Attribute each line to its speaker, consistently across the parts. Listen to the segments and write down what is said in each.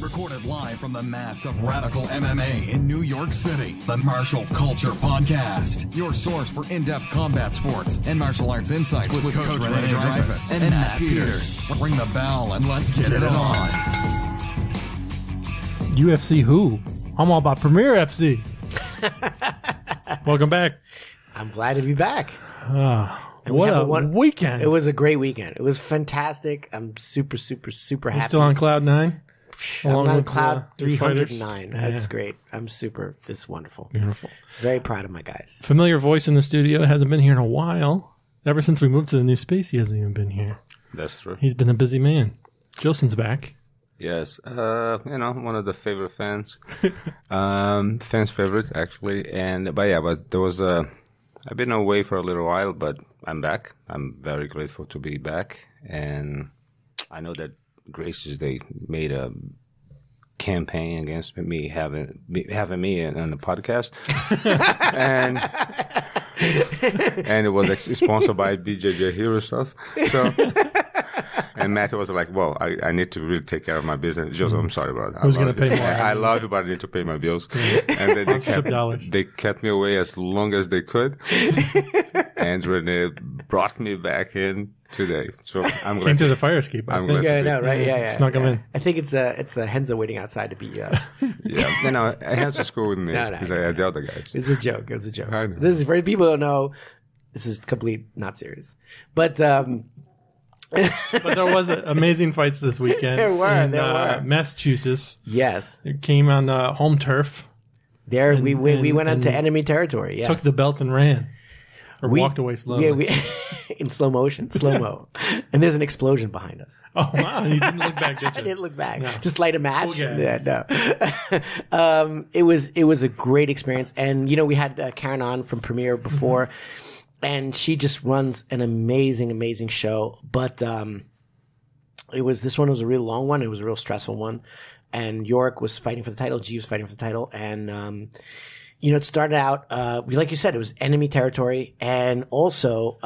Speaker 1: Recorded live from the mats of Radical MMA in New York City. The Martial Culture Podcast. Your source for in-depth combat sports and martial arts insights with Coach Renee Dreyfus and Matt Peters. Ring the bell and let's get it on.
Speaker 2: UFC who? I'm all about Premier FC. Welcome back.
Speaker 3: I'm glad to be back.
Speaker 2: What a weekend.
Speaker 3: It was a great weekend. It was fantastic. I'm super happy.
Speaker 2: Still on cloud nine?
Speaker 3: I'm on cloud 309. That's great. It's wonderful.
Speaker 2: Beautiful.
Speaker 3: Very proud of my guys.
Speaker 2: Familiar voice in the studio. Hasn't been here in a while. Ever since we moved to the new space, he hasn't even been here.
Speaker 4: That's true.
Speaker 2: He's been a busy man. Gilson's back.
Speaker 4: Yes. One of the favorite fans. Fans' favorite, actually. But there was I've been away for a little while, but I'm back. I'm very grateful to be back. And I know that Gracies, they made a campaign against me having me on the podcast. and it was sponsored by BJJ Hero stuff. So, and Matt was like, well, I need to really take care of my business. Joseph, I'm sorry about that.
Speaker 2: Who's going to pay more?
Speaker 4: I love you, but I need to pay my bills. And then they kept me away as long as they could. And Renee brought me back in today. So I'm glad.
Speaker 2: Came to the fire escape.
Speaker 3: I know, right? Yeah.
Speaker 2: Snuck him in.
Speaker 3: I think it's a Henzo waiting outside to be.
Speaker 4: Yeah. No, Henzo's cool with me. He's like the other guys.
Speaker 3: It's a joke. It was a joke.
Speaker 4: I know.
Speaker 3: This is for people who don't know. This is complete not serious, but.
Speaker 2: But there was amazing fights this weekend.
Speaker 3: There were.
Speaker 2: Massachusetts.
Speaker 3: Yes.
Speaker 2: It came on home turf.
Speaker 3: We went into enemy territory. Yes.
Speaker 2: Took the belt and ran. Or walked away slowly.
Speaker 3: Yeah, in slow motion, slow-mo. And there's an explosion behind us.
Speaker 2: Oh, wow. You didn't look back, did you?
Speaker 3: I didn't look back.
Speaker 2: No.
Speaker 3: Just light a match.
Speaker 2: Okay.
Speaker 3: Yeah, no. It was a great experience. And, we had Karen on from Premiere before. And she just runs an amazing show. But this one was a real long one. It was a real stressful one. And York was fighting for the title. G was fighting for the title. And, it started out, like you said, it was enemy territory. And also,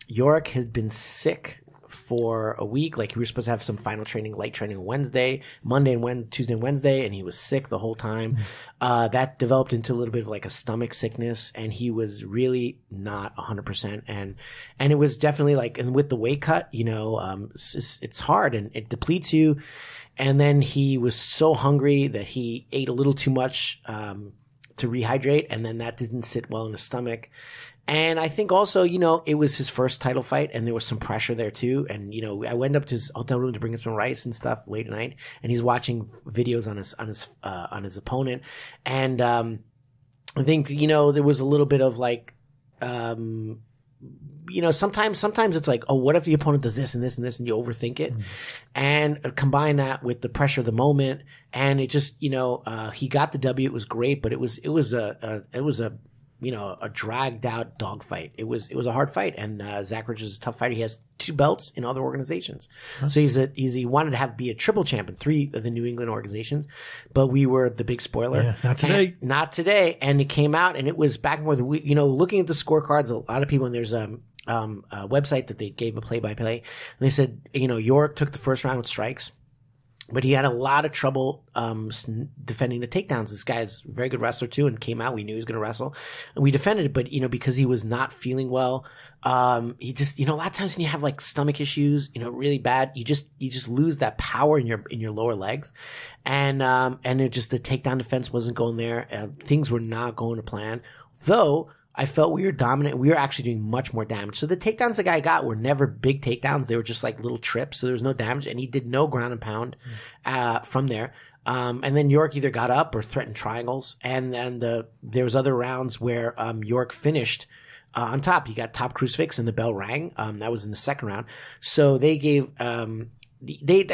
Speaker 3: York had been sick for a week. Like, we were supposed to have some final training, light training on Wednesday, Tuesday and Wednesday, and he was sick the whole time. That developed into a little bit of like a stomach sickness, and he was really not 100%. And it was definitely like, and with the weight cut, it's hard and it depletes you. And then he was so hungry that he ate a little too much, to rehydrate, and then that didn't sit well in his stomach. And I think also, it was his first title fight, and there was some pressure there too. And, I went up to his hotel room to bring him some rice and stuff late at night, and he's watching videos on his opponent. And, I think, there was a little bit of like, sometimes it's like, oh, what if the opponent does this and this and this, and you overthink it, and combine that with the pressure of the moment, and it just, he got the W. It was great, but it was a dragged out dogfight. It was a hard fight, and Zach Rich is a tough fighter. He has 2 belts in other organizations, so he wanted to be a triple champ in 3 of the New England organizations, but we were the big spoiler.
Speaker 2: Yeah, not today.
Speaker 3: And it came out, and it was back and forth. Looking at the scorecards, a lot of people, and there's a website that they gave a play-by-play, and they said, York took the first round with strikes, but he had a lot of trouble defending the takedowns. This guy's a very good wrestler too, and came out. We knew he was going to wrestle, and we defended it. But because he was not feeling well, he just a lot of times when you have like stomach issues, really bad, you just lose that power in your lower legs, and it just the takedown defense wasn't going there. Things were not going to plan, though. I felt we were dominant. We were actually doing much more damage. So the takedowns the guy got were never big takedowns. They were just like little trips. So there was no damage, and he did no ground and pound, from there. And then York either got up or threatened triangles. And then there was other rounds where, York finished, on top. He got top crucifix and the bell rang. That was in the second round. So they gave, I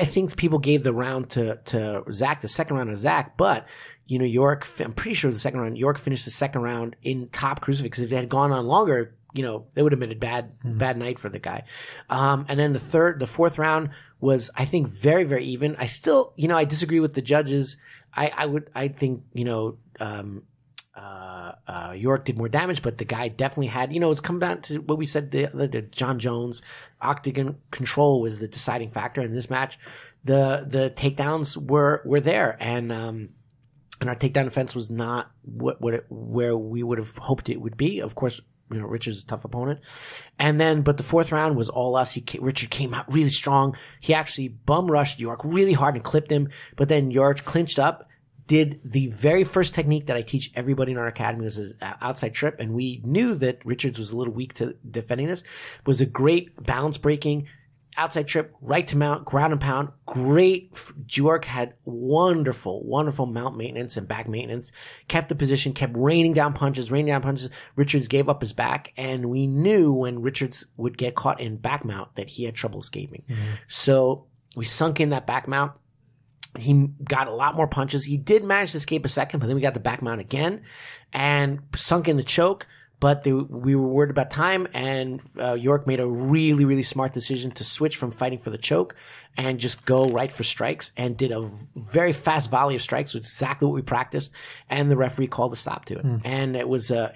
Speaker 3: think people gave the round to Zach, the second round to Zach, but, York, I'm pretty sure it was the second round. York finished the second round in top crucifix. If it had gone on longer, it would have been a bad night for the guy. And then the fourth round was, I think, very, very even. I still, I disagree with the judges. I think, York did more damage, but the guy definitely had, it's come down to what we said the John Jones. Octagon control was the deciding factor in this match. the takedowns were there, and our takedown defense was not where we would have hoped it would be. Of course, Richard's a tough opponent. And then, but the fourth round was all us. Richard came out really strong. He actually bum rushed York really hard and clipped him. But then York clinched up, did the very first technique that I teach everybody in our academy, was an outside trip. And we knew that Richards was a little weak to defending this. It was a great balance breaking outside trip, right to mount, ground and pound. Great. York had wonderful mount maintenance and back maintenance. Kept the position, kept raining down punches. Richards gave up his back, and we knew when Richards would get caught in back mount that he had trouble escaping. So we sunk in that back mount. He got a lot more punches. He did manage to escape a second, but then we got the back mount again and sunk in the choke. But we were worried about time, and York made a really, really smart decision to switch from fighting for the choke and just go right for strikes, and did a very fast volley of strikes, which is exactly what we practiced. And the referee called a stop to it. And it was a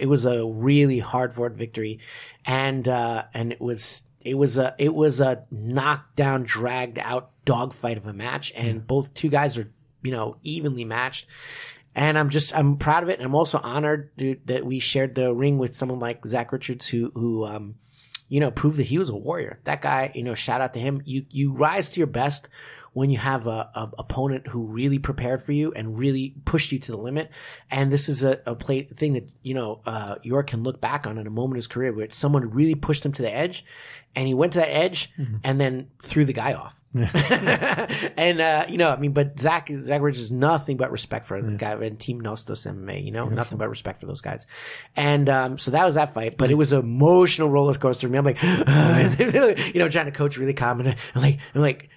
Speaker 3: really hard-fought victory, and it was a knockdown, dragged out dogfight of a match, and both two guys are evenly matched. And I'm proud of it. And I'm also honored that we shared the ring with someone like Zach Richards, who proved that he was a warrior. That guy, shout out to him. You rise to your best when you have a opponent who really prepared for you and really pushed you to the limit. And this is a thing that, York can look back on in a moment in his career where someone really pushed him to the edge, and he went to that edge and then threw the guy off. And, but Zach Richards is nothing but respect for the guy and Team Nostos MMA, nothing but respect for those guys. And, so that was that fight, but it was an emotional roller coaster. I'm like, trying to coach really calm. And I'm like,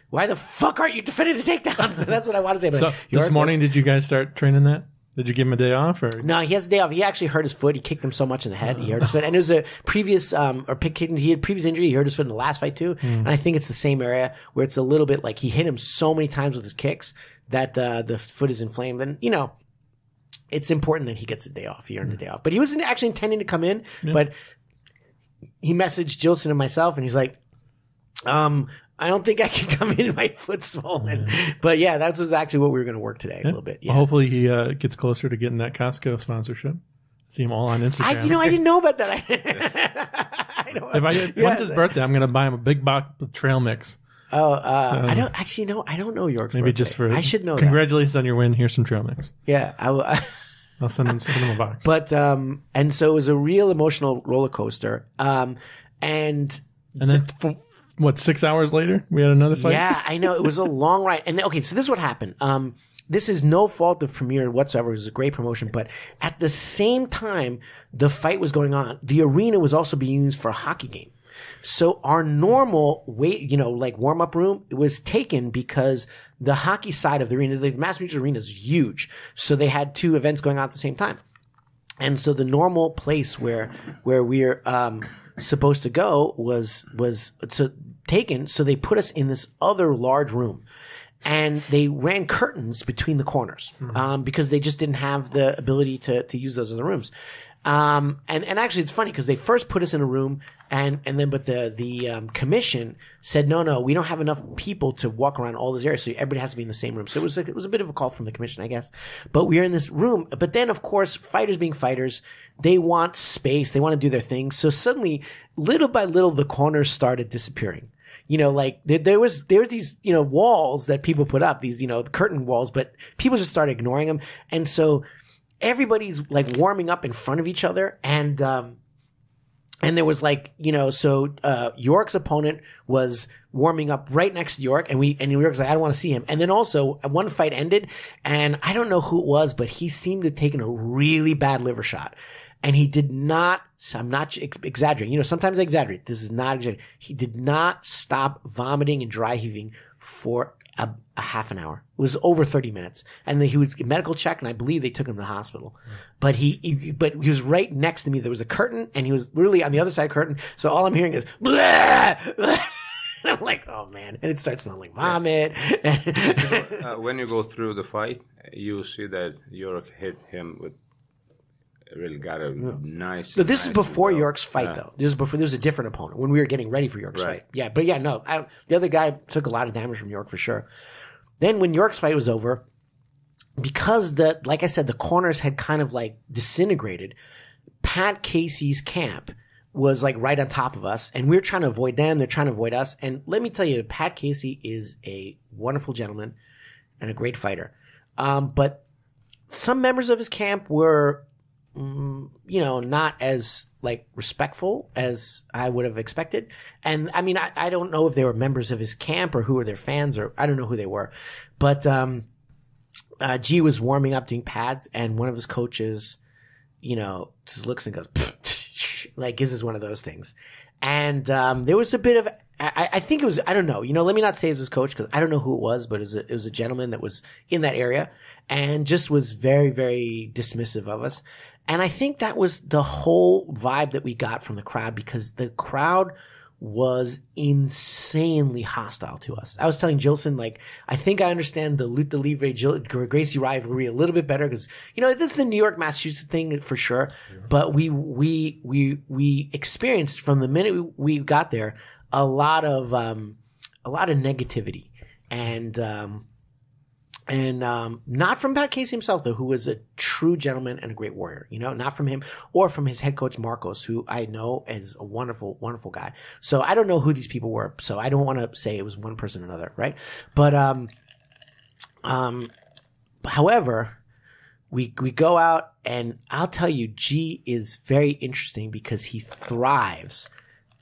Speaker 3: why the fuck aren't you defending the takedowns? So that's what I want to say. But
Speaker 2: so this morning, did you guys start training that? Did you give him a day off, or?
Speaker 3: No, he has a day off. He actually hurt his foot. He kicked him so much in the head. He hurt his foot. And it was a previous, he had previous injury. He hurt his foot in the last fight too. And I think it's the same area where it's a little bit like he hit him so many times with his kicks that, the foot is inflamed. And, it's important that he gets a day off. He earned a day off. But he wasn't actually intending to come in, but he messaged Gilson and myself, and he's like, I don't think I can come in. My foot's swollen. But yeah, that was actually what we were going to work today a little bit. Yeah.
Speaker 2: Well, hopefully he gets closer to getting that Costco sponsorship. See him all on Instagram.
Speaker 3: I didn't know about that.
Speaker 2: When's his birthday? I'm going to buy him a big box of trail mix.
Speaker 3: I don't actually know. I don't know York's
Speaker 2: maybe
Speaker 3: birthday.
Speaker 2: Just for
Speaker 3: I should know.
Speaker 2: Congratulations on your win. Here's some trail mix.
Speaker 3: Yeah, I will.
Speaker 2: I'll send him a box.
Speaker 3: But and so it was a real emotional roller coaster. And
Speaker 2: then. 6 hours later, we had another fight?
Speaker 3: Yeah, I know. It was a long ride. And okay, so this is what happened. This is no fault of Premier whatsoever. It was a great promotion. But at the same time the fight was going on, the arena was also being used for a hockey game. So our normal warm-up room, it was taken because the hockey side of the arena, the Massachusetts arena is huge. So they had two events going on at the same time. And so the normal place where we're, supposed to go was taken. So they put us in this other large room, and they ran curtains between the corners, because they just didn't have the ability to use those other rooms. And actually it's funny because they first put us in a room but the commission said, no, we don't have enough people to walk around all those areas. So everybody has to be in the same room. So it was a bit of a call from the commission, I guess, but we are in this room. But then of course, fighters being fighters, they want space. They want to do their thing. So suddenly, little by little, the corners started disappearing. There was these, walls that people put up, these, curtain walls, but people just started ignoring them. And so everybody's like warming up in front of each other. And there was York's opponent was warming up right next to York, and York was like, I don't want to see him. And then also one fight ended, and I don't know who it was, but he seemed to have taken a really bad liver shot. And he did not, I'm not exaggerating. Sometimes I exaggerate. This is not exaggerating. He did not stop vomiting and dry heaving for a half an hour. It was over 30 minutes. And then he was medical check, and I believe they took him to the hospital. But he was right next to me. There was a curtain, and he was literally on the other side of the curtain. So all I'm hearing is, blah, blah. And I'm like, oh man. And it starts smelling vomit.
Speaker 4: When you go through the fight, you see that York hit him with really got a nice.
Speaker 3: No, this is before
Speaker 4: result.
Speaker 3: York's fight, though. This was a different opponent when we were getting ready for York's fight. Yeah, but yeah, no. The other guy took a lot of damage from York for sure. Then when York's fight was over, because like I said, the corners had kind of like disintegrated, Pat Casey's camp was like right on top of us, and we were trying to avoid them. They're trying to avoid us. And let me tell you, Pat Casey is a wonderful gentleman and a great fighter. But some members of his camp were, not as like respectful as I would have expected. And I mean, I don't know if they were members of his camp or who were their fans, or I don't know who they were. But G was warming up doing pads, and one of his coaches, just looks and goes, like, this is one of those things. And there was a bit of, I think it was, I don't know, let me not say it was his coach, because I don't know who it was, but it was a gentleman that was in that area and just was very, very dismissive of us. And I think that was the whole vibe that we got from the crowd, because the crowd was insanely hostile to us. I was telling Gilson, like, I think I understand the Lutte Livre Gracie rivalry a little bit better, because this is the New York, Massachusetts thing for sure. Yeah. But we experienced from the minute we got there a lot of negativity, and not from Pat Casey himself, though, who was a true gentleman and a great warrior, not from him or from his head coach, Marcos, who I know is a wonderful, wonderful guy. So I don't know who these people were. So I don't want to say it was one person or another. Right. But, however, we go out, and I'll tell you, G is very interesting because he thrives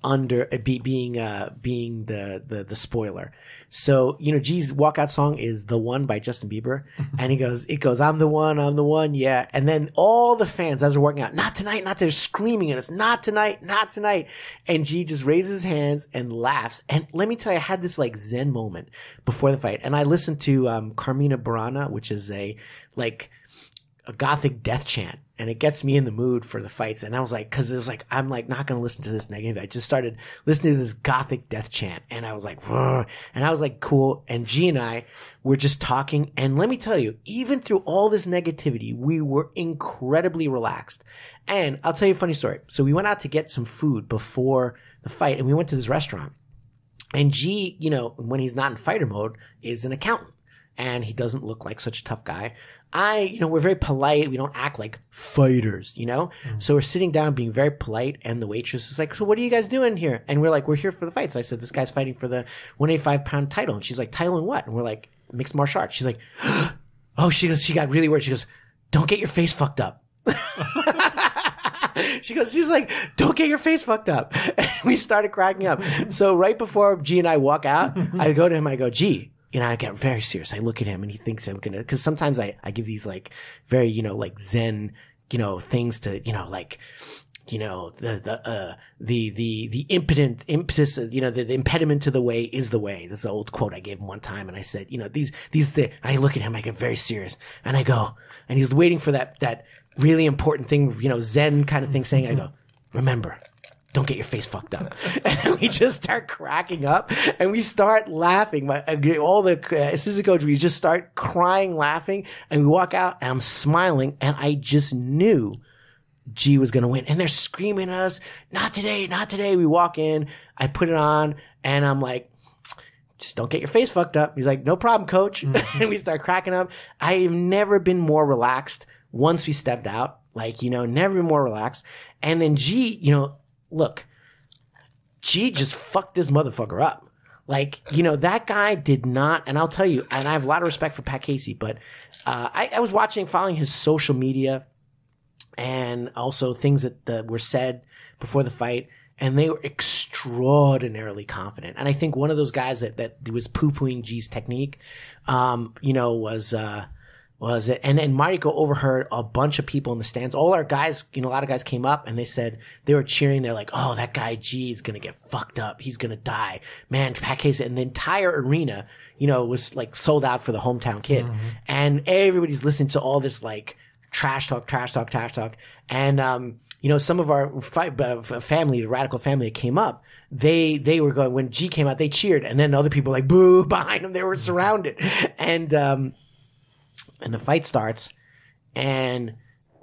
Speaker 3: under being the spoiler. So, G's walkout song is The One by Justin Bieber. And it goes, I'm the one, yeah. And then all the fans, as we're walking out, not tonight, they're screaming at us, not tonight, not tonight. And G just raises his hands and laughs. And let me tell you, I had this like Zen moment before the fight. And I listened to, Carmina Burana, which is a gothic death chant, and it gets me in the mood for the fights. And I was like, cause it was like, I'm like not going to listen to this negative. I just started listening to this gothic death chant, and I was like, and I was like, cool. And G and I were just talking. And let me tell you, even through all this negativity, we were incredibly relaxed. And I'll tell you a funny story. So we went out to get some food before the fight, and we went to this restaurant, and G, when he's not in fighter mode, is an accountant. And he doesn't look like such a tough guy. We're very polite. We don't act like fighters, So we're sitting down being very polite, and the waitress is like, so what are you guys doing here? And we're like, we're here for the fights. I said, this guy's fighting for the 185-pound title. And she's like, title in what? And we're like, mixed martial arts. She's like, oh, she got really worried. She goes, don't get your face fucked up. She's like, don't get your face fucked up. And we started cracking up. So right before G and I walk out, I go to him, I go, G, I get very serious. I look at him, and he thinks I'm gonna, cause sometimes I give these like very, like Zen, things to, the impetus, the impediment to the way is the way. This is an old quote I gave him one time. And I said, I look at him, I get very serious, and I go, and he's waiting for that really important thing, Zen kind of thing saying, I go, remember, don't get your face fucked up. And we just start cracking up, and we start laughing. All the assistant coach, we just start crying, laughing, and we walk out, and I'm smiling, and I just knew G was going to win. And they're screaming at us, not today, not today. We walk in, I put it on, and I'm like, just don't get your face fucked up. He's like, no problem, coach. And we start cracking up. I've never been more relaxed once we stepped out. Never been more relaxed. And then G, look, G just fucked this motherfucker up. That guy did not, and I'll tell you, and I have a lot of respect for Pat Casey, but I was following his social media, and also things that were said before the fight, and they were extraordinarily confident. And I think one of those guys that was poo-pooing G's technique, was it? And then Mariko overheard a bunch of people in the stands. All our guys, a lot of guys came up, and they said, they were cheering. They're like, oh, that guy G is going to get fucked up. He's going to die. Man, Pat Casey. And the entire arena, was like sold out for the hometown kid. Mm-hmm. And everybody's listening to all this like trash talk. And, some of our family, the Radical family that came up, they were going, when G came out, they cheered. And then other people like, boo, behind them. They were surrounded. And the fight starts, and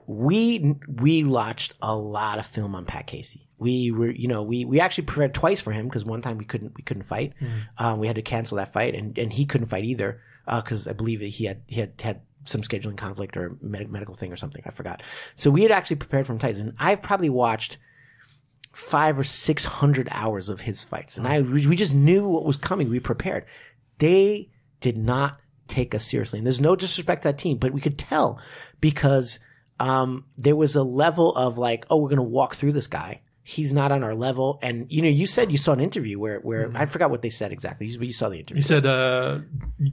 Speaker 3: we watched a lot of film on Pat Casey. We actually prepared twice for him because one time we couldn't fight. We had to cancel that fight, and he couldn't fight either because I believe that he had some scheduling conflict or medical thing or something. I forgot. So we had actually prepared for him twice, and I've probably watched 500 or 600 hours of his fights, and we just knew what was coming. We prepared. They did not take us seriously, and there's no disrespect to that team, but we could tell because there was a level of like, oh, we're going to walk through this guy. He's not on our level. And, you said you saw an interview where I forgot what they said exactly, but you saw the interview.
Speaker 2: He said,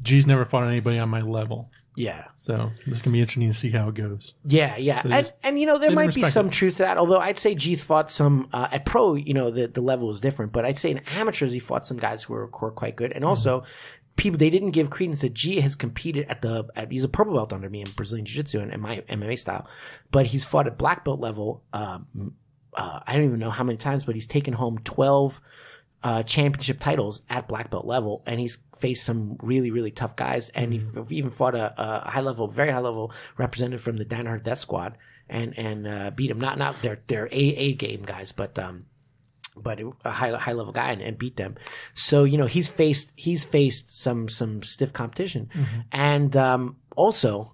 Speaker 2: G's never fought anybody on my level.
Speaker 3: Yeah.
Speaker 2: So this is going to be interesting to see how it goes.
Speaker 3: Yeah, yeah. So and there might be some truth to that, although I'd say G's fought some, at pro, the level is different, but I'd say in amateurs, he fought some guys who were quite good. And also, people, they didn't give credence that G has competed he's a purple belt under me in Brazilian Jiu-Jitsu and my MMA style, but he's fought at black belt level, I don't even know how many times, but he's taken home 12 championship titles at black belt level, and he's faced some really, really tough guys, and he even fought a very high level representative from the Danaher Death Squad, and beat him. Not their A game guys, but a high level guy and beat them. So he's faced some stiff competition, and also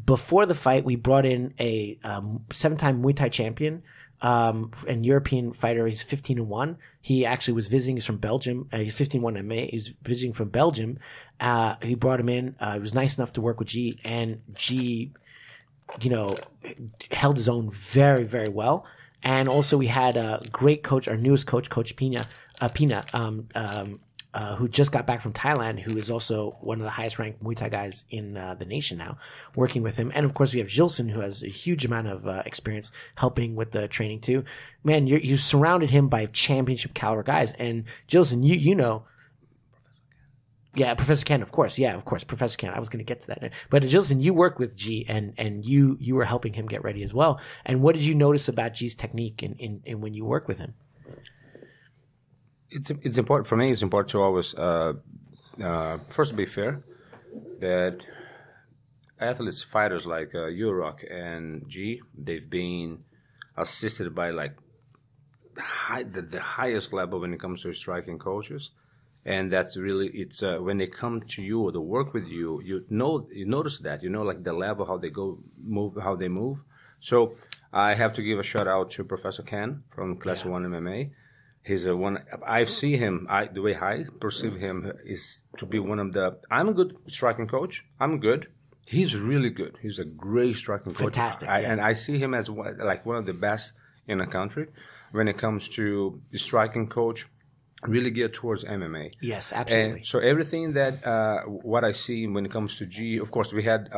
Speaker 3: before the fight we brought in a 7-time Muay Thai champion. And European fighter, he's 15-1. He actually was visiting, he's from Belgium. He's 15-1 MMA. He's visiting from Belgium. He brought him in. He was nice enough to work with G, and G, held his own very, very well. And also we had a great coach, our newest coach, Coach Pina, who just got back from Thailand, who is also one of the highest ranked Muay Thai guys in the nation now, working with him. And of course we have Gilson, who has a huge amount of experience helping with the training too. Man, you surrounded him by championship caliber guys. And Gilson, yeah, Professor Ken, of course. Yeah, of course, Professor Ken. I was going to get to that. But Gilson, you worked with G, and you were helping him get ready as well. And what did you notice about G's technique in when you work with him?
Speaker 4: It's important for me. It's important to always first to be fair that athletes, fighters like Urok and G, they've been assisted by like the highest level when it comes to striking coaches, and that's really when they come to you or to work with you, you notice that like the level how they move. So I have to give a shout out to Professor Ken from Class 1 MMA. He's one. I see him. The way I perceive him is to be one of the. I'm a good striking coach. I'm good. He's really good. He's a great striking coach.
Speaker 3: Fantastic.
Speaker 4: And I see him as like one of the best in the country when it comes to the striking coach. Really geared towards MMA.
Speaker 3: Yes, absolutely.
Speaker 4: And so everything that what I see when it comes to G, of course, we had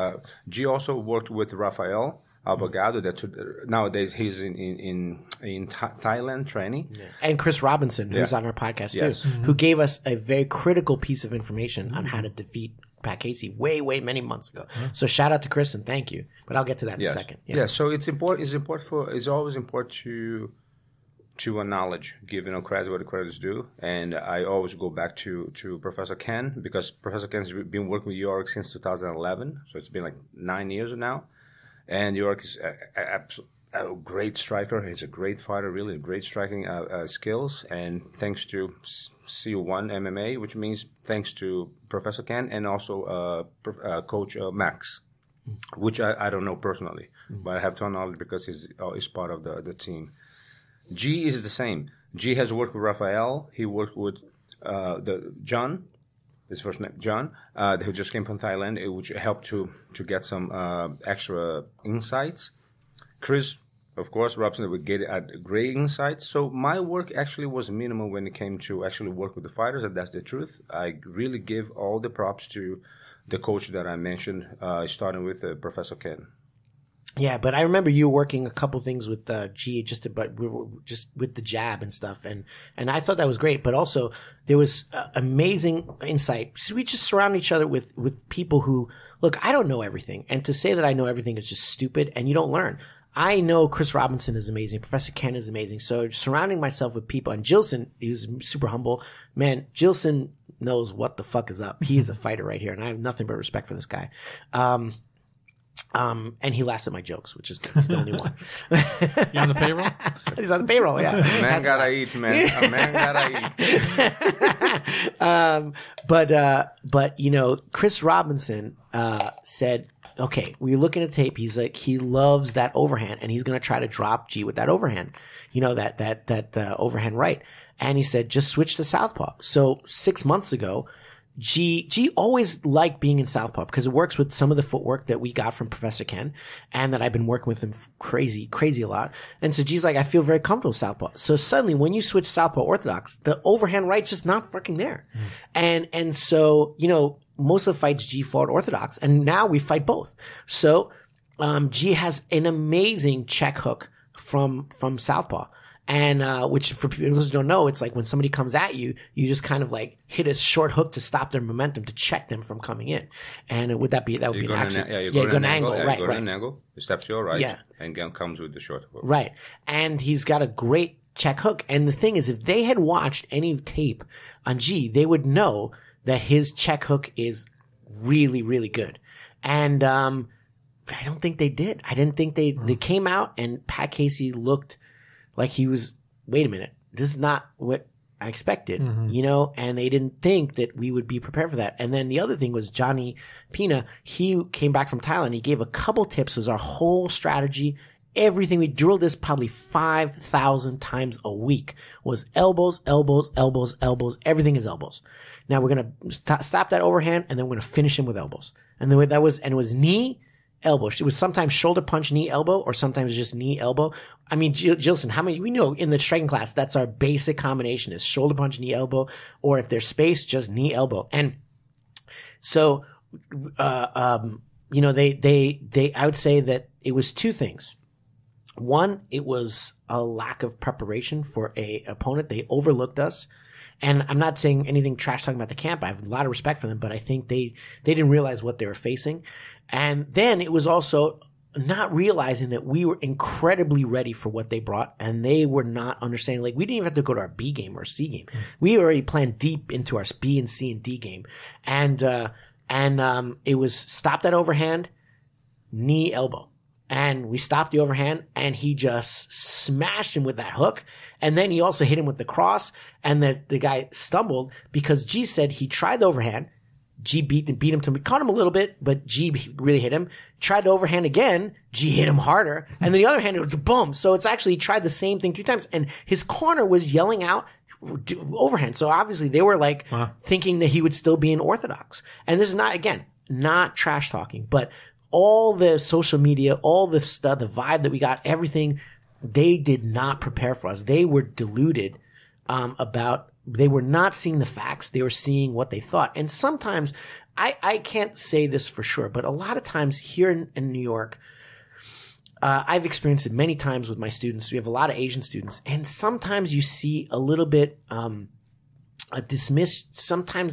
Speaker 4: G also worked with Rafael Abogado. That nowadays he's in Thailand training,
Speaker 3: and Chris Robinson, who's on our podcast too, who gave us a very critical piece of information on how to defeat Pat Casey way many months ago. So shout out to Chris and thank you. But I'll get to that in a second.
Speaker 4: Yeah. So it's important. It's always important to acknowledge, give credit where the credit is due, and I always go back to Professor Ken because Professor Ken's been working with York since 2011, so it's been like 9 years now. And York is a great striker. He's a great fighter, really great striking skills. And thanks to C1 MMA, which means thanks to Professor Ken and also Coach Max, which I don't know personally, but I have to acknowledge because he's part of the team. G is the same. G has worked with Rafael. He worked with John. His first name, John, who just came from Thailand, which helped to get some extra insights. Chris, of course, Robson would get great insights. So my work actually was minimal when it came to actually work with the fighters, and that's the truth. I really give all the props to the coach that I mentioned, starting with Professor Ken.
Speaker 3: Yeah, but I remember you working a couple things with G, just with the jab and stuff, and I thought that was great. But also there was amazing insight. So we just surround each other with people who look. I don't know everything, and to say that I know everything is just stupid, and you don't learn. I know Chris Robinson is amazing. Professor Ken is amazing. So surrounding myself with people, and Gilson, he was super humble. Man, Gilson knows what the fuck is up. He is a fighter right here, and I have nothing but respect for this guy. And he laughs at my jokes, which is good. He's the only one.
Speaker 2: You on the payroll?
Speaker 3: He's on the payroll, yeah.
Speaker 4: Man gotta eat, man. A man gotta eat.
Speaker 3: But you know, Chris Robinson said, okay, we were looking at the tape. He's like, he loves that overhand, and he's going to try to drop G with that overhand. You know, that overhand right. And he said, just switch to southpaw. So 6 months ago, G always liked being in southpaw because it works with some of the footwork that we got from Professor Ken, and that I've been working with him crazy a lot. And so G's like, I feel very comfortable with southpaw. So suddenly when you switch southpaw orthodox, the overhand right's just not fucking there. And so, you know, most of the fights G fought orthodox, and now we fight both. So, G has an amazing check hook from southpaw. And, which for people who don't know, it's like when somebody comes at you, you just kind of like hit a short hook to stop their momentum, to check them from coming in. And that would be an action.
Speaker 4: You go to an angle.
Speaker 3: Right.
Speaker 4: You go to an angle. It steps to your right.
Speaker 3: Yeah.
Speaker 4: And again comes with the short hook.
Speaker 3: Right. And he's got a great check hook. And the thing is, if they had watched any tape on G, they would know that his check hook is really, really good. And, I don't think they did. I didn't think they came out, and Pat Casey looked like he was, wait a minute, this is not what I expected, you know, and they didn't think that we would be prepared for that. And then the other thing was Johnny Pina. He came back from Thailand. He gave a couple tips. It was our whole strategy. Everything. We drilled this probably 5,000 times a week was elbows, elbows, elbows, elbows. Everything is elbows. Now we're going to stop that overhand, and then we're going to finish him with elbows. And the way that was, and it was knee, elbow. It was sometimes shoulder punch, knee, elbow, or sometimes just knee, elbow. I mean, Gilson, how many, we know in the striking class, that's our basic combination is shoulder punch, knee, elbow, or if there's space, just knee, elbow. And so, you know, I would say that it was two things. One, it was a lack of preparation for a opponent. They overlooked us. And I'm not saying anything trash talking about the camp. I have a lot of respect for them, but I think they didn't realize what they were facing. And then it was also not realizing that we were incredibly ready for what they brought, and they were not understanding. Like, we didn't even have to go to our B game or C game. We already planned deep into our B and C and D game. And it was stop that overhand, knee, elbow. And we stopped the overhand, and he just smashed him with that hook. And then he also hit him with the cross, and the guy stumbled because G said he tried the overhand. G beat him to caught him a little bit, but G really hit him. Tried the overhand again. G hit him harder. And then the other hand, it was boom. So it's actually, he tried the same thing 3 times. And his corner was yelling out overhand. So obviously they were like thinking that he would still be in orthodox. And this is not, again, not trash talking, but all the social media, all the stuff, the vibe that we got, everything, they did not prepare for us. They were deluded they were not seeing the facts. They were seeing what they thought. And sometimes, I can't say this for sure, but a lot of times here in New York, I've experienced it many times with my students. We have a lot of Asian students, and sometimes you see a little bit sometimes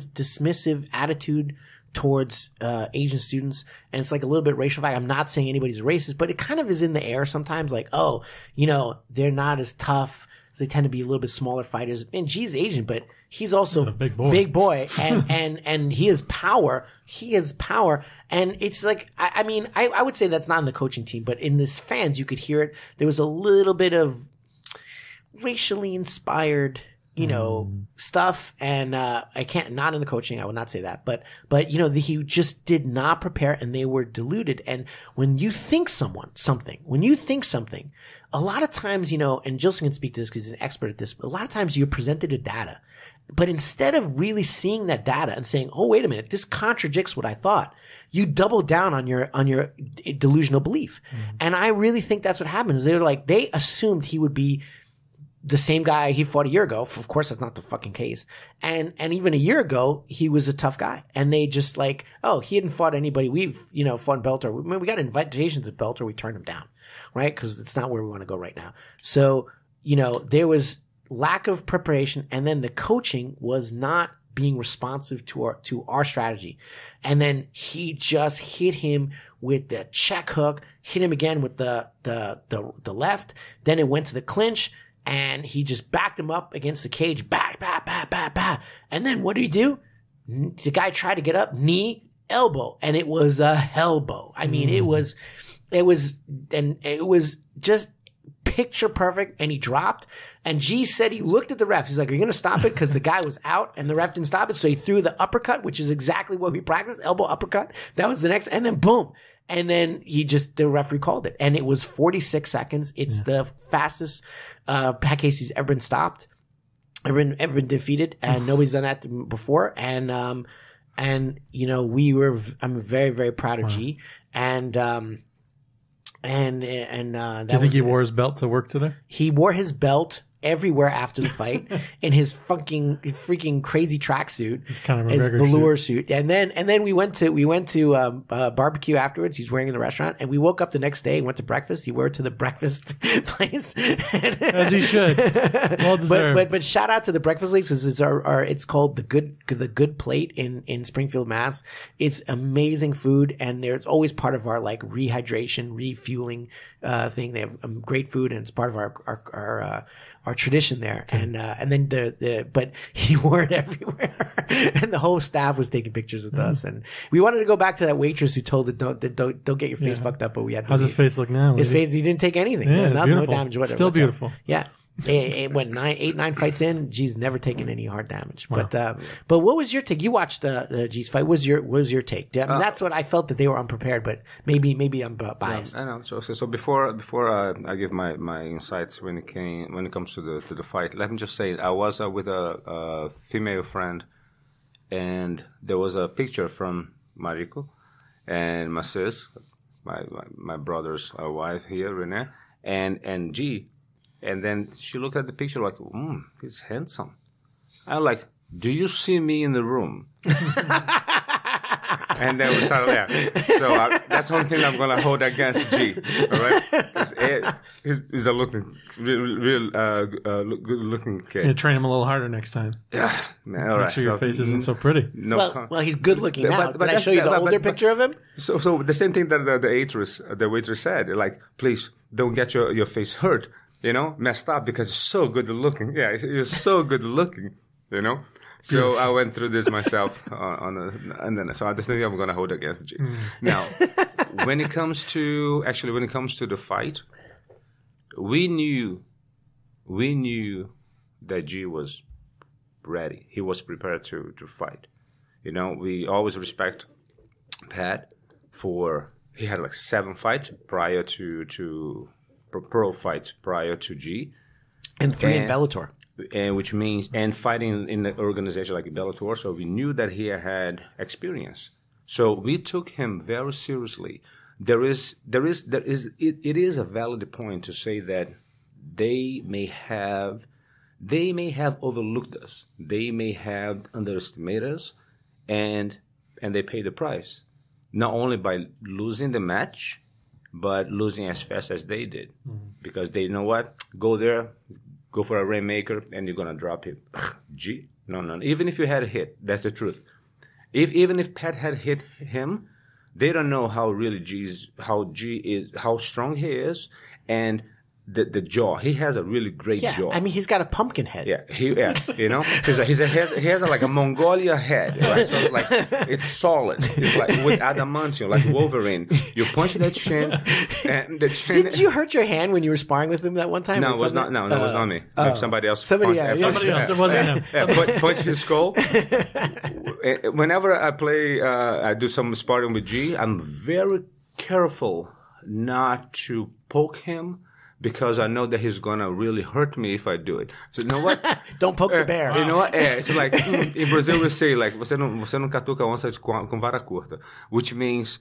Speaker 3: dismissive attitude towards Asian students, and it's like a little bit racial. I'm not saying anybody's racist, but it kind of is in the air sometimes, like, oh, you know, they're not as tough. They tend to be a little bit smaller fighters. And G's Asian, but he's also a big boy. And he has power. He has power. And it's like, I mean, I would say that's not in the coaching team, but in this fans, you could hear it. There was a little bit of racially inspired, you know, stuff. And, not in the coaching. I would not say that, but, you know, he just did not prepare, and they were deluded. And when you think something, a lot of times, you know, and Gilson can speak to this because he's an expert at this, but a lot of times you're presented a data, but instead of really seeing that data and saying, oh, wait a minute, this contradicts what I thought, you double down on your delusional belief. And I really think that's what happened. Is they assumed he would be the same guy he fought a year ago. Of course, that's not the fucking case. And even a year ago, he was a tough guy. And they just like, oh, he hadn't fought anybody. We've, you know, fought Bellator. We got invitations at Bellator. We turned him down, right? Because it's not where we want to go right now. So, you know, there was lack of preparation. And then the coaching was not being responsive to our strategy. And then he just hit him with the check hook, hit him again with the left. Then it went to the clinch. And he just backed him up against the cage, bah. And then what did he do? The guy tried to get up, knee, elbow, and it was a hellbow. I mean, it was just picture perfect, and he dropped. And G said he looked at the ref. He's like, "Are you going to stop it?" Because the guy was out, and the ref didn't stop it. So he threw the uppercut, which is exactly what we practiced, elbow uppercut. That was the next, and then boom. And then the referee called it. And it was 46 seconds. It's the fastest Pat Casey's ever been stopped, ever been defeated, and nobody's done that before. And you know, I'm very, very proud of G. And that
Speaker 2: Do you think he wore his belt to work today?
Speaker 3: He wore his belt everywhere after the fight in his freaking crazy tracksuit.
Speaker 2: It's kind of a
Speaker 3: his
Speaker 2: regular
Speaker 3: velour suit. And then we went to barbecue afterwards. He's wearing in the restaurant, and we woke up the next day and went to breakfast. He wore it to the breakfast place.
Speaker 2: As he should. Well deserved.
Speaker 3: But shout out to the breakfast place, because it's called the Good Plate in Springfield, Mass. It's amazing food, and there's always part of our like rehydration, refueling thing. They have great food, and it's part of our tradition there. And then but he wore it everywhere, and the whole staff was taking pictures with us. And we wanted to go back to that waitress who told it, don't get your face fucked up, but we had to
Speaker 2: How's his face look now?
Speaker 3: His face, he didn't take anything.
Speaker 2: Yeah,
Speaker 3: no damage, whatever.
Speaker 2: Still beautiful.
Speaker 3: Yeah. It went 9 fights in. G's never taken any hard damage. Wow. But what was your take? You watched the G's fight. What was your take? I mean, that's what I felt, that they were unprepared, but maybe I'm biased.
Speaker 4: Yeah, I know. So before I give my insights when it comes to the fight, let me just say I was with a female friend, and there was a picture from Mariko and my sis, my brother's wife here, Renee, and G. And then she looked at the picture like, he's handsome. I'm like, do you see me in the room? And then we started laughing. So that's the only thing I'm going to hold against G. All right? He's a real good looking kid.
Speaker 2: You train him a little harder next time.
Speaker 4: Yeah, man. All right.
Speaker 2: Make sure your face isn't so pretty.
Speaker 3: Well, he's good looking now. Did I show you the older picture of him?
Speaker 4: So the same thing that the waitress said, like, please don't get your face hurt. You know, messed up, because it's so good looking. Yeah, you're so good looking. You know, so I went through this myself and then so I just think I'm gonna hold against G. Now, when it comes to the fight, we knew that G was ready. He was prepared to fight. You know, we always respect Pat he had like 7 fights prior to pro fights prior to G,
Speaker 3: and 3 in Bellator,
Speaker 4: and which means fighting in an organization like Bellator. So we knew that he had experience. So we took him very seriously. It is a valid point to say that they may have overlooked us. They may have underestimated us, and they paid the price, not only by losing the match, but losing as fast as they did. Because they know what? Go there, go for a rainmaker, and you're going to drop him. G? No. Even if you had a hit, that's the truth. Even if Pat had hit him, they don't know how strong he is, and the jaw. He has a really great jaw.
Speaker 3: I mean, he's got a pumpkin head.
Speaker 4: You know, he has like a Mongolia head, right? So it's solid. It's like with adamantium, like Wolverine. You punch that chin, and the chin.
Speaker 3: Didn't you hurt your hand when you were sparring with him that one time?
Speaker 4: No, it was not. No, it was not me. Somebody else.
Speaker 2: Somebody else. It wasn't him.
Speaker 4: Punch his skull. Whenever I play, I do some sparring with G. I'm very careful not to poke him, because I know that he's gonna really hurt me if I do it. So you know what?
Speaker 3: Don't poke the bear.
Speaker 4: You know what? It's like in Brazil we say like você não catuca onça com vara curta, which means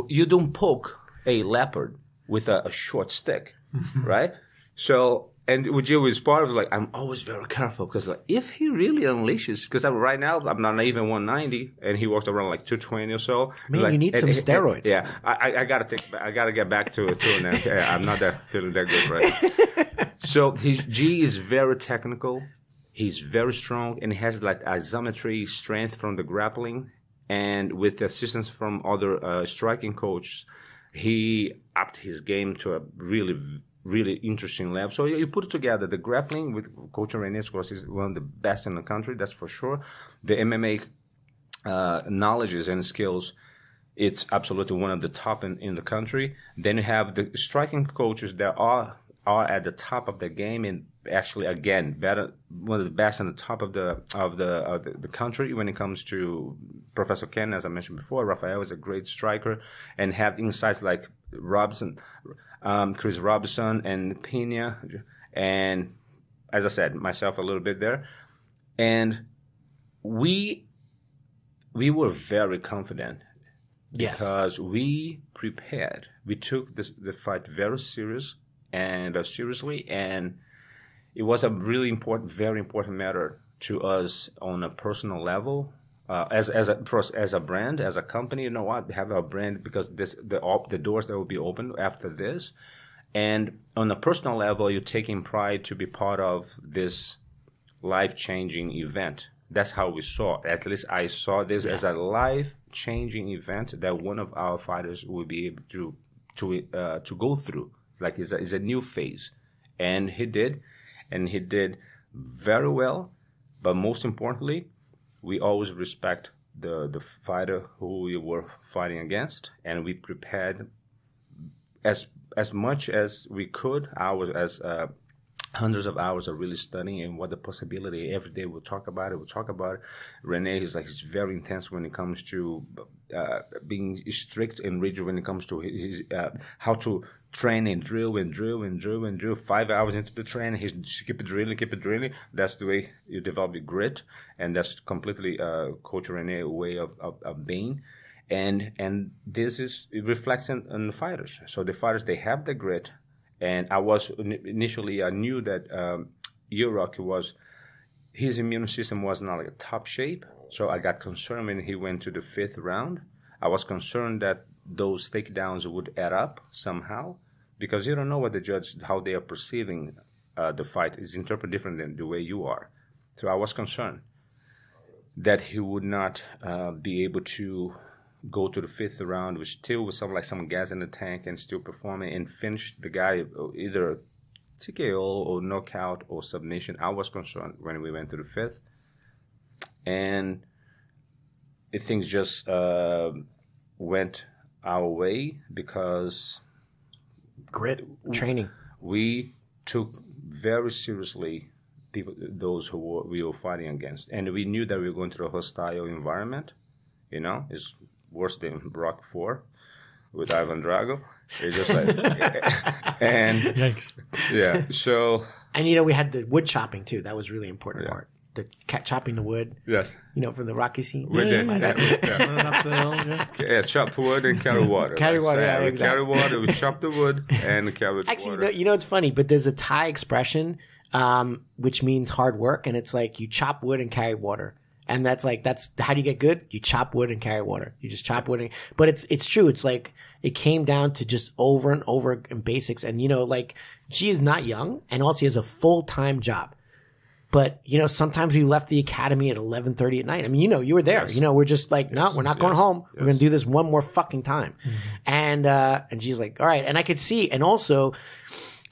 Speaker 4: you don't poke a leopard with a short stick, right? So. And with Gio is part of I'm always very careful, because if he really unleashes, because right now I'm not even 190 and he walks around 220 or so.
Speaker 3: Man, you need some steroids.
Speaker 4: Yeah, I gotta get back to it too now. I'm not feeling that good right. So G is very technical. He's very strong, and he has isometry strength from the grappling, and with the assistance from other striking coaches, he upped his game to a really interesting level. So you put it together, the grappling with Coach René, of course, is one of the best in the country, that's for sure. The MMA knowledges and skills, it's absolutely one of the top in the country. Then you have the striking coaches that are at the top of the game, and actually, again, better, one of the best on the top of the country when it comes to Professor Ken, as I mentioned before. Rafael is a great striker, and have insights like Robson, Chris Robson, and Pena, and as I said, myself a little bit there, and we were very confident.
Speaker 3: Yes.
Speaker 4: Because we prepared. We took the fight very seriously, and it was a really important, very important matter to us on a personal level, as a brand, as a company. You know what? We have our brand because the doors that will be open after this, and on a personal level, you're taking pride to be part of this life-changing event. That's how we saw it. At least I saw this as a life-changing event that one of our fighters will be able to go through. Like it's a new phase, and he did very well. But most importantly, we always respect the fighter who we were fighting against, and we prepared as much as we could. Hundreds of hours of really studying and what the possibility. Every day we'll talk about it. Rene he's very intense when it comes to being strict and rigid when it comes to his how to train and drill. 5 hours into the training, he's keep it drilling. That's the way you develop your grit, and that's completely Coach Rene way of being. And this it reflects on the fighters. So the fighters, they have the grit. And I knew that Yurok his immune system was not like a top shape. So I got concerned when he went to the 5th round. I was concerned that those takedowns would add up somehow, because you don't know what the judge, how they are perceiving the fight is interpreted different than the way you are. So I was concerned that he would not be able to go to the 5th round with some gas in the tank and still performing and finish the guy either TKO or knockout or submission. I was concerned when we went to the 5th, and things just went our way because
Speaker 3: grit training.
Speaker 4: We took very seriously those who we were fighting against, and we knew that we were going through a hostile environment. It's worse than Brock 4 with Ivan Drago. It's just like, and
Speaker 2: yikes.
Speaker 4: Yeah. So,
Speaker 3: and we had the wood chopping too. That was really important part. The chopping the wood.
Speaker 4: Yes.
Speaker 3: From the Rocky scene.
Speaker 4: We did. Chop wood and carry water.
Speaker 3: Carry water. Yeah, exactly.
Speaker 4: Carry water. We chop the wood and carry the
Speaker 3: Actually,
Speaker 4: water.
Speaker 3: It's funny, but there's a Thai expression, which means hard work, and it's like you chop wood and carry water. And that's how do you get good? You chop wood and carry water. You just chop wood. But it's true. It's like it came down to just over and over in basics. And, she is not young, and also he has a full-time job. But, sometimes we left the academy at 11:30 at night. I mean, you were there.
Speaker 4: Yes.
Speaker 3: We're just like, no, we're not going home.
Speaker 4: Yes.
Speaker 3: We're going to do this one more fucking time. Mm-hmm. And she's like, all right. And I could see. And also,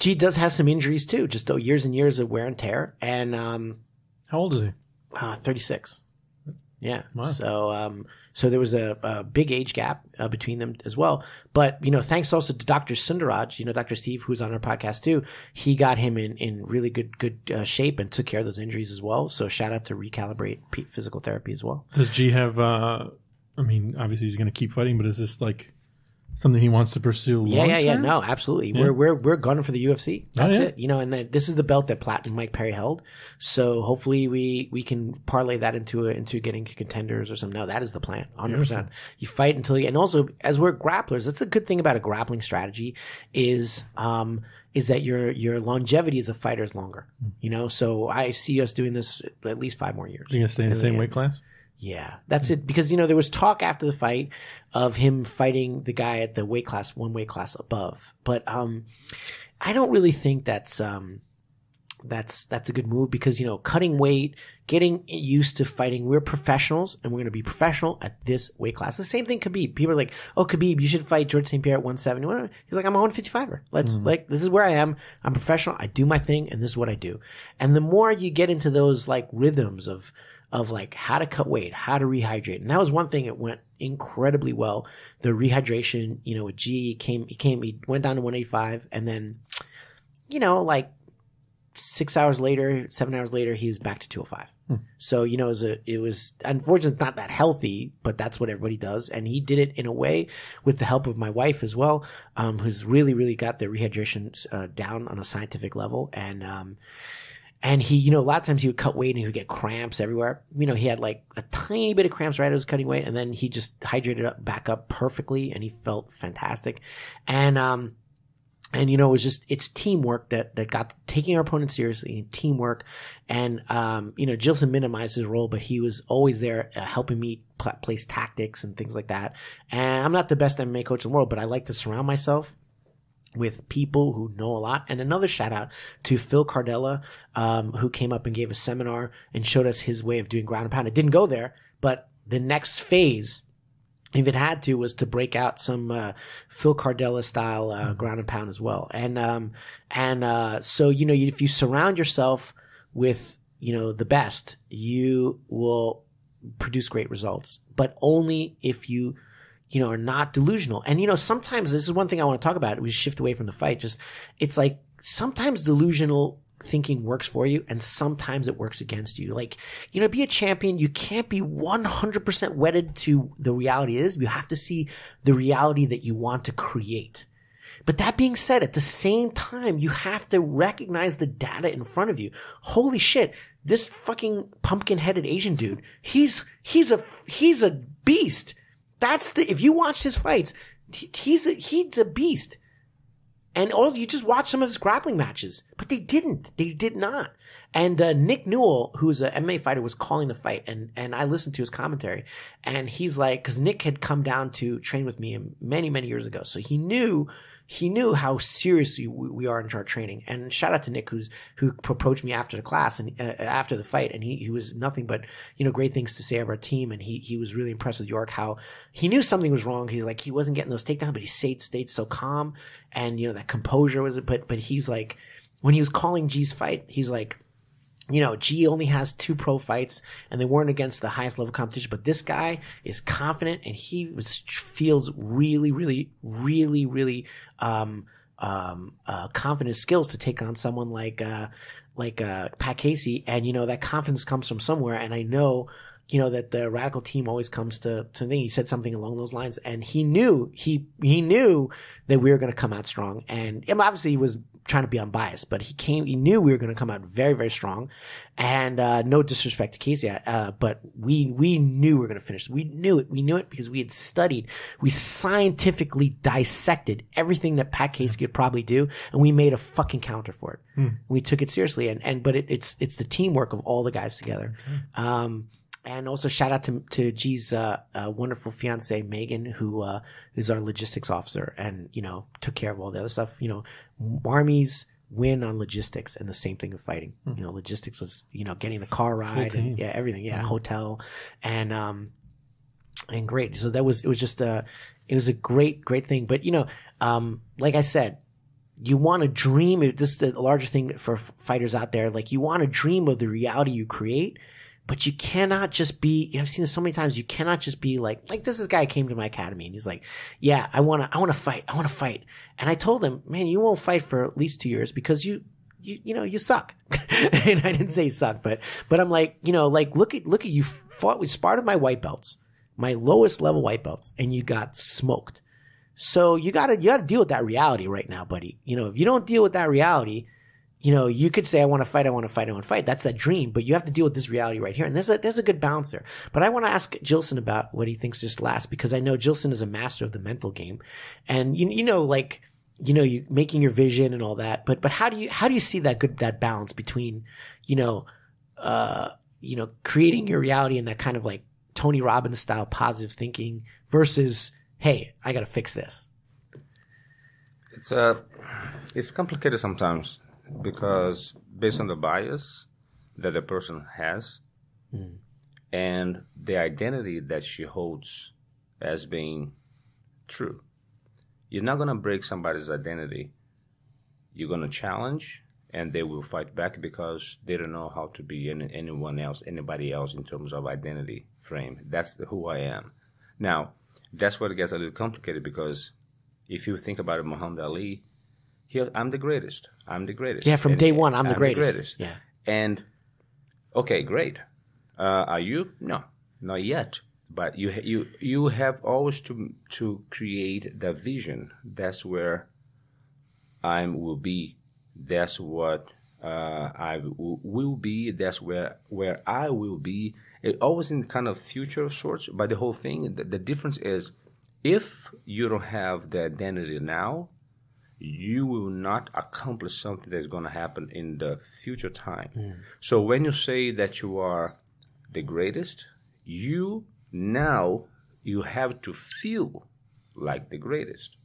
Speaker 3: she does have some injuries too, just years and years of wear and tear. And
Speaker 2: how old is he?
Speaker 3: 36. Yeah.
Speaker 2: Wow.
Speaker 3: So there was a big age gap between them as well. But, thanks also to Dr. Sundaraj, Dr. Steve, who's on our podcast too, he got him in really good shape and took care of those injuries as well. So shout out to Recalibrate Physical Therapy as well.
Speaker 2: Does G have, obviously he's going to keep fighting, but is this like something he wants to pursue long-term?
Speaker 3: Yeah. No, absolutely. Yeah. We're gunning for the UFC. That's it. And this is the belt that Platinum Mike Perry held. So hopefully we can parlay that into getting contenders or something. No, that is the plan. 100%. You fight until and also as we're grapplers, that's a good thing about a grappling strategy is that your longevity as a fighter is longer. So I see us doing this at least 5 more years.
Speaker 2: You're going to stay in the same weight class?
Speaker 3: Yeah, that's it. Because, there was talk after the fight of him fighting the guy at the one weight class above. But, I don't really think that's a good move because, cutting weight, getting used to fighting, we're professionals and we're going to be professional at this weight class. The same thing Khabib. People are like, oh, Khabib, you should fight George St. Pierre at 170. He's like, I'm a 155er. This is where I am. I'm professional. I do my thing and this is what I do. And the more you get into those rhythms of of like how to cut weight, how to rehydrate. And that was one thing that went incredibly well. The rehydration, with G he went down to 185, and then, like 7 hours later, he was back to 205. So, it was unfortunately it's not that healthy, but that's what everybody does. And he did it in a way with the help of my wife as well, who's really, really got the rehydration down on a scientific level. And he, a lot of times he would cut weight and he would get cramps everywhere. He had like a tiny bit of cramps right as he was cutting weight, and then he just hydrated back up perfectly, and he felt fantastic. And it was just, it's teamwork that got taking our opponent seriously, and teamwork. And, Gilson minimized his role, but he was always there helping me place tactics and things like that. And I'm not the best MMA coach in the world, but I like to surround myself with people who know a lot. And another shout out to Phil Cardella, who came up and gave a seminar and showed us his way of doing ground and pound. It didn't go there, but the next phase, if it had to, was to break out some Phil Cardella style ground and pound as well. So if you surround yourself with the best, you will produce great results. But only if you are not delusional. And sometimes this is one thing I want to talk about. We shift away from the fight. It's like sometimes delusional thinking works for you, and sometimes it works against you. Like, be a champion. You can't be 100% wedded to the reality it is. You have to see the reality that you want to create. But that being said, at the same time, you have to recognize the data in front of you. Holy shit, this fucking pumpkin-headed Asian dude, he's a beast. If you watch his fights, he's a beast. And you just watch some of his grappling matches, but they did not. And Nick Newell, who's an MMA fighter, was calling the fight, and I listened to his commentary, and he's like, because Nick had come down to train with me many, many years ago, so he knew how seriously we are in our training. And shout out to Nick, who approached me after the class and after the fight, and he was nothing but great things to say of our team, and he was really impressed with York, how he knew something was wrong. He's like, he wasn't getting those takedowns, but he stayed so calm, and that composure was. But he's like, when he was calling G's fight, he's like, G only has 2 pro fights, and they weren't against the highest level competition, but this guy is confident, and he feels really, really, really, really, confident skills to take on someone like Pat Casey. And, that confidence comes from somewhere. And I know, that the Radical team always comes to think. He said something along those lines, and he knew that we were going to come out strong. And obviously he was trying to be unbiased, but he knew we were going to come out very, very strong. And, no disrespect to Casey, but we knew we were going to finish. We knew it because we had studied, we scientifically dissected everything that Pat Casey could probably do, and we made a fucking counter for it. We took it seriously, but it's the teamwork of all the guys together. Okay. And also shout out to G's wonderful fiance Megan, who is our logistics officer, and took care of all the other stuff. Armies win on logistics, and the same thing in fighting. Logistics was getting the car ride and everything, hotel, and great. So it was a great thing. But like I said, you want to dream. This is the larger thing for fighters out there. Like, you want to dream of the reality you create. But you cannot just be, I've seen this so many times, you cannot just be like this guy came to my academy and he's like, yeah, I want to fight. And I told him, man, you won't fight for at least 2 years because you suck. And I didn't say you suck, but I'm like, look at you fought, we sparred with my white belts, my lowest level white belts, and you got smoked. So you gotta deal with that reality right now, buddy. If you don't deal with that reality, you could say, I want to fight. That's that dream, but you have to deal with this reality right here. And there's a good balance there. But I want to ask Gilson about what he thinks just last, because I know Gilson is a master of the mental game, and you making your vision and all that. But how do you see that balance between, creating your reality and that kind of like Tony Robbins style positive thinking versus, hey, I got to fix this?
Speaker 4: It's complicated sometimes, because based on the bias that the person has and the identity that she holds as being true. You're not going to break somebody's identity. You're going to challenge and they will fight back because they don't know how to be anybody else in terms of identity frame. That's who I am. Now, that's where it gets a little complicated, because if you think about it, Muhammad Ali, I'm the greatest. I'm the greatest.
Speaker 3: Yeah, from day one, I'm the greatest. Yeah.
Speaker 4: And, okay, great. Are you? No, not yet. But you have always to create the vision. That's where I will be. That's what I will be. That's where I will be. It always in kind of future of sorts. But the whole thing, the difference is, if you don't have the identity now, you will not accomplish something that's going to happen in the future time. So when you say that you are the greatest, now you have to feel like the greatest.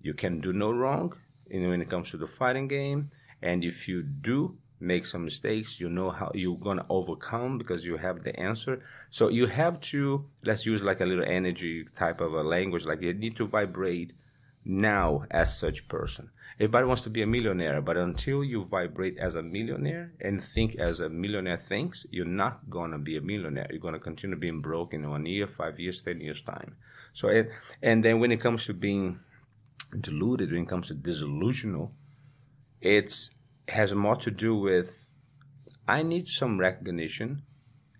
Speaker 4: You can do no wrong when it comes to the fighting game. And if you do make some mistakes, you know how you're going to overcome, because you have the answer. So you have to, let's use like a little energy type of a language, like you need to vibrate now as such person. Everybody wants to be a millionaire, but until you vibrate as a millionaire and think as a millionaire thinks, you're not going to be a millionaire. You're going to continue being broke in 1 year, 5 years, 10 years time. So, and then when it comes to being deluded, when it comes to disillusional, it has more to do with, I need some recognition,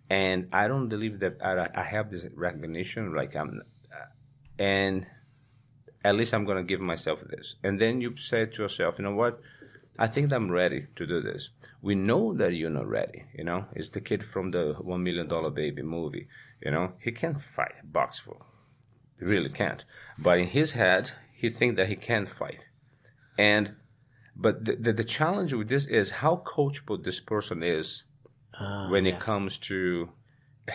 Speaker 4: and I don't believe that I have this recognition, and at least I'm going to give myself this. And then you say to yourself, you know what? I think I'm ready to do this. We know that you're not ready. It's the kid from the $1 Million Baby movie. He can't fight box for. He really can't. But in his head, he thinks that he can fight. But the challenge with this is how coachable this person is when it comes to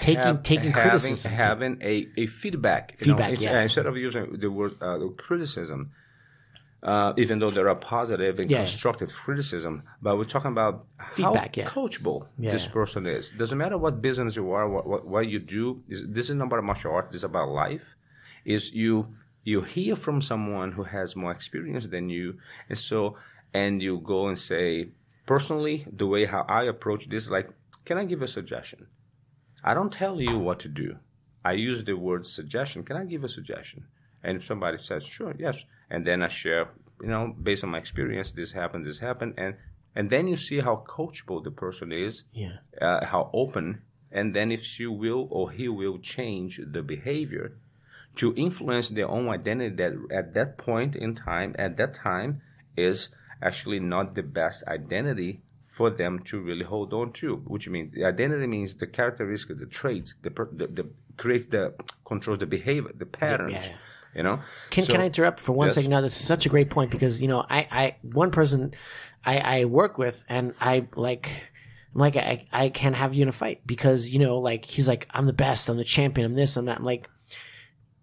Speaker 3: taking criticism,
Speaker 4: having a feedback.
Speaker 3: Yes.
Speaker 4: Instead of using the word criticism, even though there are positive and constructive criticism, but we're talking about
Speaker 3: feedback,
Speaker 4: how coachable this person is. Doesn't matter what business you are, what you do. This is not about martial art. This is about life. Is you hear from someone who has more experience than you, and you go and say, personally, the way how I approach this, like, can I give a suggestion? I don't tell you what to do. I use the word suggestion. Can I give a suggestion? And if somebody says, sure, yes. And then I share, based on my experience, this happened, and then you see how coachable the person is, how open, and then if she will or he will change the behavior to influence their own identity that at that point in time, at that time, is actually not the best identity for them to really hold on to, which means the identity means the characteristics, the traits, controls the behavior, the patterns.
Speaker 3: Can I interrupt for 1 second? Now, this is such a great point, because one person I work with, and I can't have you in a fight because he's like, I'm the best, I'm the champion, I'm this, I'm that. I'm like,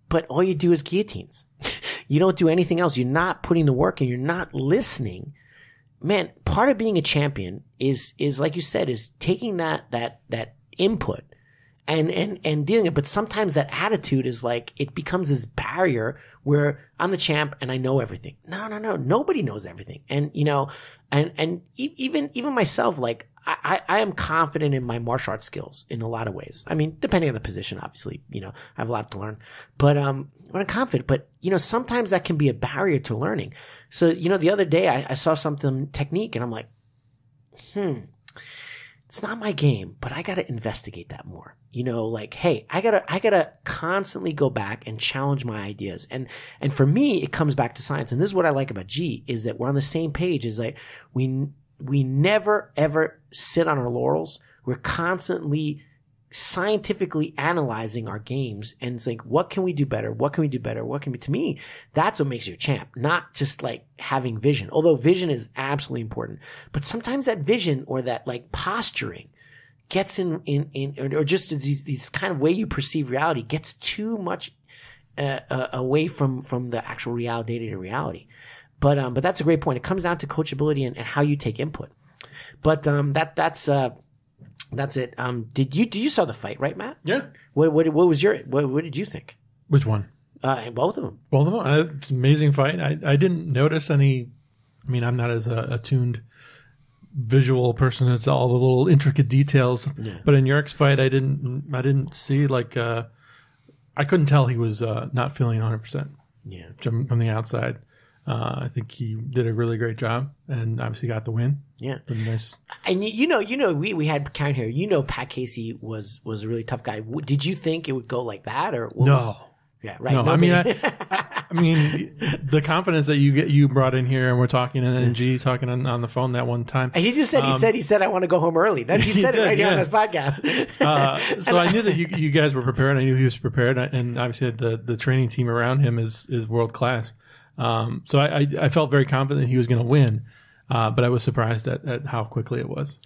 Speaker 3: but all you do is guillotines. You don't do anything else. You're not putting the work in. You're not listening. Man, part of being a champion is like you said, is taking that input and dealing it. But sometimes that attitude is like, it becomes this barrier where I'm the champ and I know everything. No. Nobody knows everything. And, and even myself, like, I am confident in my martial arts skills in a lot of ways. I mean, depending on the position, obviously, I have a lot to learn, but, when I'm confident, but, sometimes that can be a barrier to learning. So, the other day I saw something technique and I'm like, it's not my game, but I got to investigate that more. Hey, I gotta constantly go back and challenge my ideas. And for me, it comes back to science. And this is what I like about G, is that we're on the same page. Is like, we never ever sit on our laurels. We're constantly scientifically analyzing our games and it's like, what can we do better? What can we do better? To me, that's what makes you a champ, not just like having vision, although vision is absolutely important. But sometimes that vision or that like posturing gets in or just these kind of way you perceive reality gets too much away from the actual reality, day-to-day reality. But that's a great point. It comes down to coachability and how you take input. But that's it. Did you saw the fight, right, Matt?
Speaker 2: Yeah.
Speaker 3: What did you think?
Speaker 2: Which one?
Speaker 3: Both of them.
Speaker 2: Both of them. It's an amazing fight. I didn't notice any I mean, I'm not as attuned visual person as all the little intricate details.
Speaker 3: Yeah.
Speaker 2: But in Yurik's fight, I didn't see like I couldn't tell he was not feeling 100%.
Speaker 3: Yeah.
Speaker 2: From the outside. I think he did a really great job, and obviously got the win.
Speaker 3: Yeah.
Speaker 2: Nice.
Speaker 3: And we had Karen here. You know, Pat Casey was a really tough guy. Did you think it would go like that, or what
Speaker 2: No?
Speaker 3: Yeah, right.
Speaker 2: No,
Speaker 3: Nobody-
Speaker 2: I mean, the confidence that you brought in here, and we're talking, and then G talking on the phone that one time.
Speaker 3: And he just said he said I want to go home early. Then he said it right here on this podcast.
Speaker 2: So I knew that you guys were prepared. I knew he was prepared, and obviously the training team around him is world class. So I felt very confident he was going to win, but I was surprised at how quickly it was.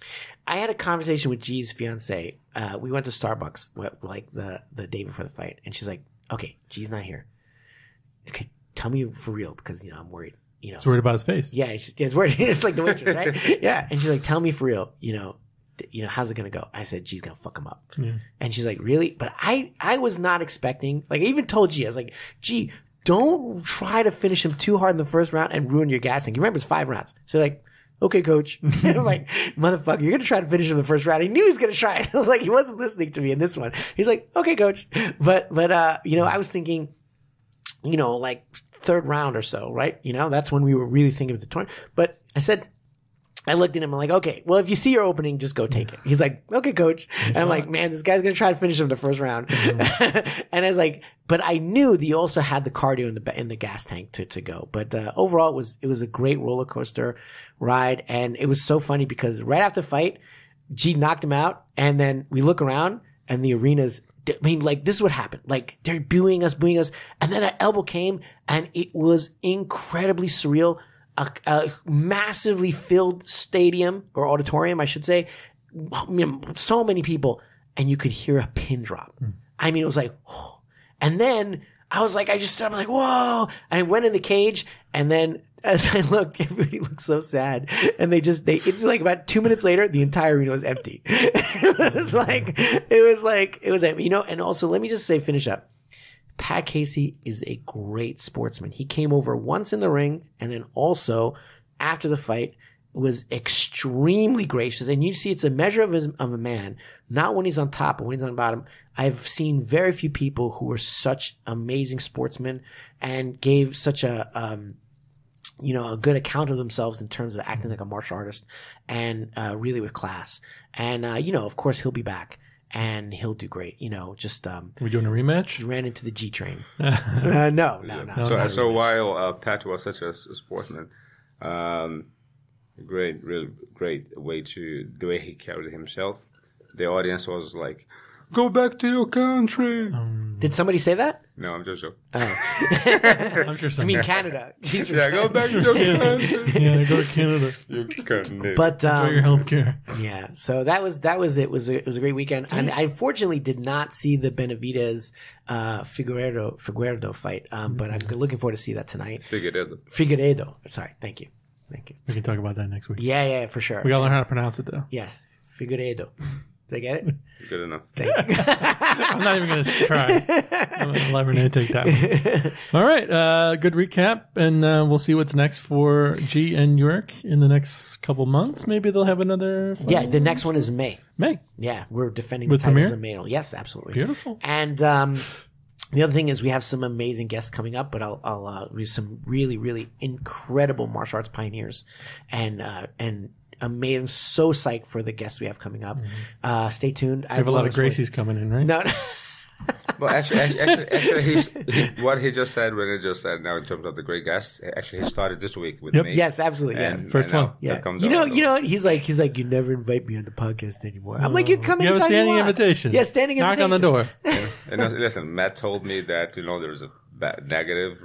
Speaker 3: I had a conversation with G's fiance. We went to Starbucks like the day before the fight, and she's like, "Okay, G's not here. Okay, tell me for real because I'm worried.
Speaker 2: He's worried about his face.
Speaker 3: Yeah, it's worried. It's like the waitress, right? Yeah, and she's like, "Tell me for real. How's it gonna go?" I said, "G's gonna fuck him up."
Speaker 2: Yeah.
Speaker 3: And she's like, "Really?" But I was not expecting. Like, I even told G, I was like, "G, don't try to finish him too hard in the first round and ruin your gas tank." You remember it's 5 rounds. So like, okay, coach. And I'm like, motherfucker, you're going to try to finish him in the first round. He knew he was going to try it. I was like, he wasn't listening to me in this one. He's like, okay, coach. But I was thinking, like 3rd round or so, right? That's when we were really thinking of the tournament. But I looked at him, I'm like, okay, well, if you see your opening, just go take it. He's like, okay, coach. And I'm like, man, this guy's going to try to finish him in the first round. Mm-hmm. And I was like, but I knew that you also had the cardio in the gas tank to go. But overall, it was a great roller coaster ride. And it was so funny because right after the fight, G knocked him out. And then we look around and the arena's, I mean, like, this is what happened. Like, they're booing us. And then an elbow came and it was incredibly surreal. A massively filled stadium or auditorium, I should say. So many people, and you could hear a pin drop. I mean, it was like, oh. And then I was like, I'm like, whoa. And I went in the cage, and then as I looked, everybody looked so sad. And it's like about 2 minutes later, the entire arena was empty. It was and also let me just say, finish up. Pat Casey is a great sportsman. He came over once in the ring, and then also after the fight was extremely gracious. And you see, it's a measure of a man, not when he's on top, but when he's on the bottom. I've seen very few people who were such amazing sportsmen and gave such a good account of themselves in terms of acting like a martial artist and really with class. And of course, he'll be back. And he'll do great, we
Speaker 2: doing a rematch?
Speaker 3: He ran into the G train. No.
Speaker 4: So while Pat was such a sportsman, really great the way he carried himself. The audience was like, "Go back to your country."
Speaker 3: Did somebody say that?
Speaker 4: No, I'm just joking.
Speaker 2: I'm sure
Speaker 3: I mean, Canada.
Speaker 4: Go back to your country.
Speaker 2: Yeah, go to Canada.
Speaker 3: But
Speaker 2: enjoy your health care.
Speaker 3: Yeah, so that was it. It was a great weekend, and I unfortunately did not see the Benavidez Figueiredo fight, but I'm looking forward to see that tonight. Figueiredo. Sorry, thank you.
Speaker 2: We can talk about that next week.
Speaker 3: Yeah, for sure.
Speaker 2: We gotta learn how to pronounce it though.
Speaker 3: Yes, Figueiredo. Did I get it?
Speaker 4: Good enough.
Speaker 2: I'm not even going to try. I'm going to let Renee take that one. All right. Good recap. And we'll see what's next for G and Yurik in the next couple months. Maybe they'll have another fight.
Speaker 3: Yeah, the next one is May.
Speaker 2: Yeah,
Speaker 3: we're defending
Speaker 2: with
Speaker 3: the titles
Speaker 2: Premier?
Speaker 3: in May. Yes, absolutely.
Speaker 2: Beautiful.
Speaker 3: And the other thing is we have some amazing guests coming up, but I'll read some really, really incredible martial arts pioneers and amazing. I'm so psyched for the guests we have coming up. Stay tuned.
Speaker 2: I have a lot of Gracies coming in, right?
Speaker 3: No.
Speaker 4: Well, actually, what he just said, Renee just said now in terms of the great guests, actually he started this week with me.
Speaker 3: Yes, absolutely.
Speaker 4: And,
Speaker 3: Yes.
Speaker 2: First one.
Speaker 3: Yeah. You know, he's like, you never invite me on the podcast anymore. I'm like, you're coming.
Speaker 2: You have a standing invitation.
Speaker 3: Yeah, standing
Speaker 2: Knock
Speaker 3: invitation.
Speaker 2: on the door.
Speaker 4: And listen, Matt told me that there's a negative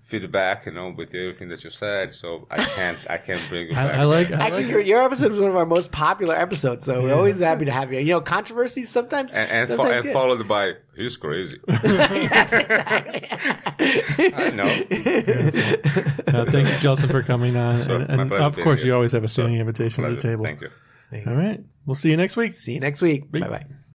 Speaker 4: feedback, with everything that you said, so I can't bring it back.
Speaker 2: I like
Speaker 3: Actually, your episode was one of our most popular episods, so we're always happy to have you. Controversies sometimes
Speaker 4: and
Speaker 3: good.
Speaker 4: followed by he's crazy.
Speaker 3: Yes, exactly.
Speaker 4: I know.
Speaker 2: Thank you, Gilson, for coming on.
Speaker 4: So,
Speaker 2: and of course, you always have a standing invitation to the table.
Speaker 4: Thank you.
Speaker 2: All right. We'll see you next week.
Speaker 3: See you next week.
Speaker 2: Bye.
Speaker 3: Bye-bye.